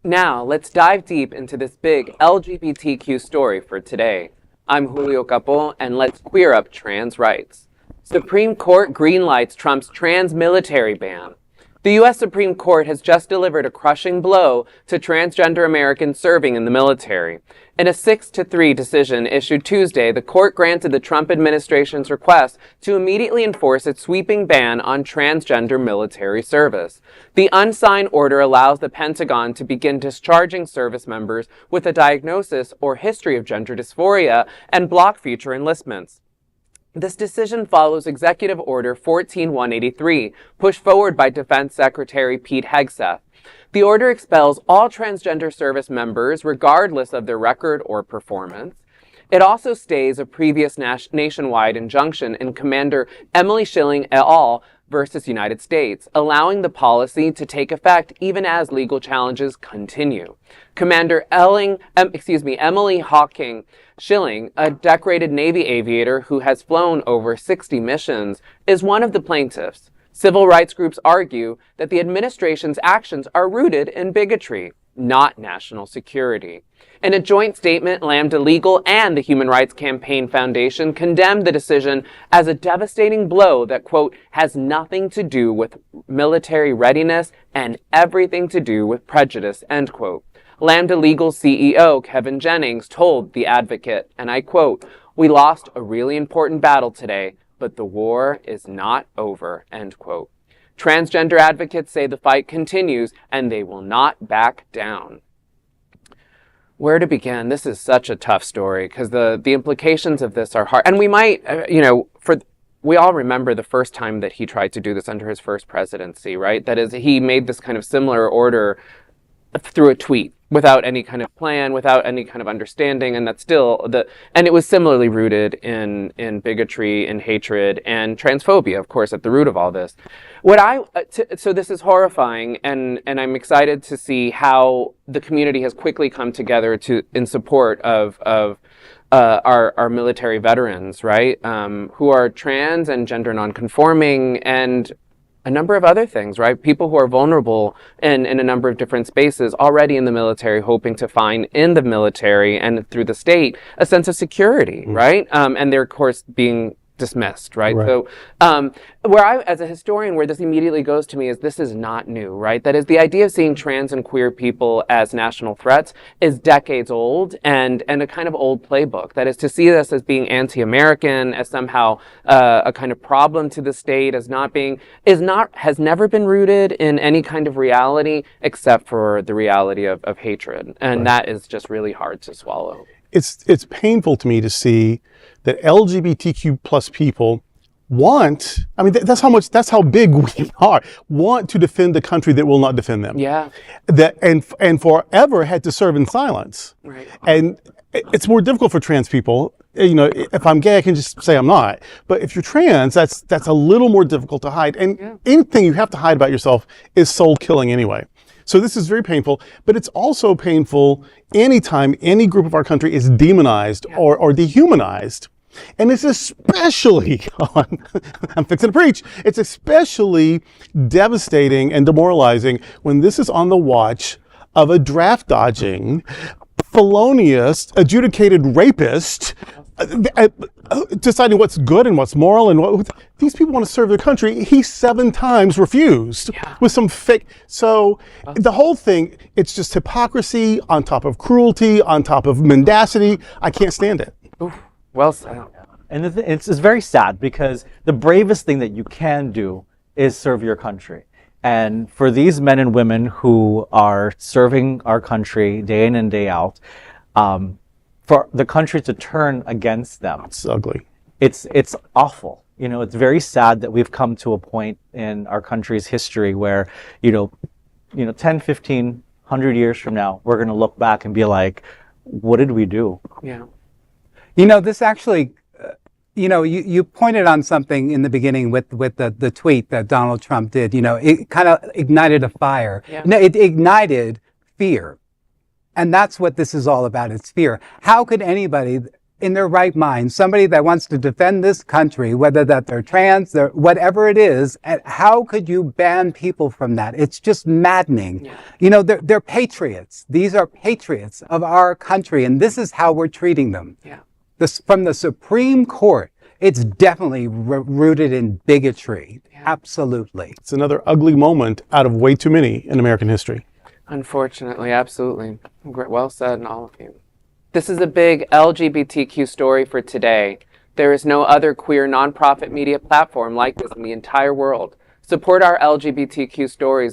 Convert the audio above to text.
Now, let's dive deep into this big LGBTQ story for today. I'm Julio Capó, and let's queer up trans rights. Supreme Court greenlights Trump's trans military ban. The U.S. Supreme Court has just delivered a crushing blow to transgender Americans serving in the military. In a 6-3 decision issued Tuesday, the court granted the Trump administration's request to immediately enforce its sweeping ban on transgender military service. The unsigned order allows the Pentagon to begin discharging service members with a diagnosis or history of gender dysphoria and block future enlistments. This decision follows Executive Order 14183, pushed forward by Defense Secretary Pete Hegseth. The order expels all transgender service members, regardless of their record or performance. It also stays a previous nationwide injunction in Commander Emily Shilling et al. Versus United States, allowing the policy to take effect even as legal challenges continue. Commander Emily Shilling, a decorated Navy aviator who has flown over 60 missions, is one of the plaintiffs. Civil rights groups argue that the administration's actions are rooted in bigotry, not national security. In a joint statement, Lambda Legal and the Human Rights Campaign Foundation condemned the decision as a devastating blow that, quote, has nothing to do with military readiness and everything to do with prejudice, end quote. Lambda Legal CEO Kevin Jennings told The Advocate, and I quote, "We lost a really important battle today, but the war is not over," end quote. Transgender advocates say the fight continues and they will not back down. Where to begin? This is such a tough story because the implications of this are hard. And we might, we all remember the first time that he tried to do this under his first presidency, right? That is, he made this kind of similar order through a tweet without any kind of plan, without any kind of understanding, and that's still and it was similarly rooted in bigotry and hatred and transphobia, of course, at the root of all this. So this is horrifying, and I'm excited to see how the community has quickly come together in support of our military veterans, right, who are trans and gender nonconforming and a number of other things, right? People who are vulnerable in a number of different spaces already in the military, hoping to find in the military and through the state a sense of security, right? And they're, of course, being dismissed, right? So as a historian, where this immediately goes to me is this is not new, right? That is, the idea of seeing trans and queer people as national threats is decades old and a kind of old playbook. That is, to see this as being anti-American, as somehow a kind of problem to the state, has never been rooted in any kind of reality except for the reality of hatred. And that is just really hard to swallow. It's painful to me to see that LGBTQ plus people that's how big we are, want to defend the country that will not defend them. Yeah. And forever had to serve in silence. Right. And it's more difficult for trans people. If I'm gay, I can just say I'm not. But if you're trans, that's a little more difficult to hide. And anything you have to hide about yourself is soul killing anyway. So this is very painful, but it's also painful anytime any group of our country is demonized or dehumanized. And it's especially, I'm fixing to preach, it's especially devastating and demoralizing when this is on the watch of a draft-dodging, felonious, adjudicated rapist deciding what's good and what's moral and what these people want to serve their country. He 7 times refused with some fake. So the whole thing, it's just hypocrisy on top of cruelty, on top of mendacity. I can't stand it. Oof. Well said. And it's very sad because the bravest thing that you can do is serve your country. And for these men and women who are serving our country day in and day out, for the country to turn against them. It's ugly. It's awful. It's very sad that we've come to a point in our country's history where, 10, 15, 100 years from now, we're going to look back and be like, what did we do? Yeah. This actually, you pointed on something in the beginning with the tweet that Donald Trump did. It kind of ignited a fire. Yeah. It ignited fear. And that's what this is all about. It's fear. How could anybody in their right mind, somebody that wants to defend this country, whether that they're trans, they're whatever it is, and how could you ban people from that? It's just maddening. Yeah. You know, they're patriots. These are patriots of our country, and this is how we're treating them. Yeah. From the Supreme Court, it's definitely rooted in bigotry. Yeah. Absolutely. It's another ugly moment out of way too many in American history. Unfortunately, absolutely. Well said, and all of you. This is a big LGBTQ story for today. There is no other queer nonprofit media platform like this in the entire world. Support our LGBTQ stories by